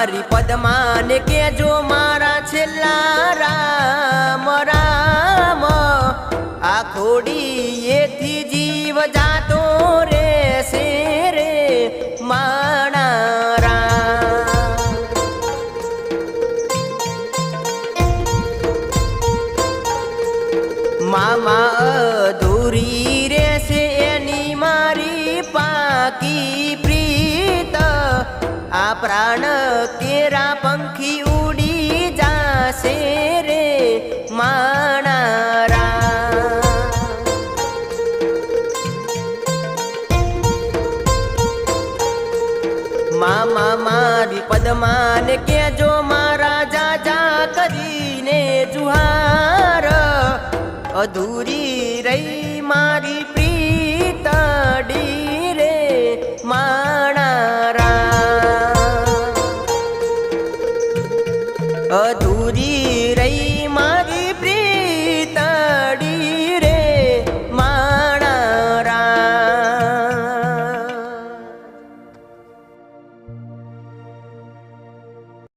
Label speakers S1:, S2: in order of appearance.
S1: મારી પદ્માને કેજો મારા છેલ્લા રામ રામ આ ખોડીએથી જીવ જાતો રહેશે રે માણા રામ મામા અધૂરી રહેશે એની મારી પાકી પ્રીત આ પ્રાણ કેરા પંખી ઉડી જાશે રે માણા રામ મામા મારી પદ્માને કેજો મારા જાજા કરીને જુહાર અધૂરી રહી મારી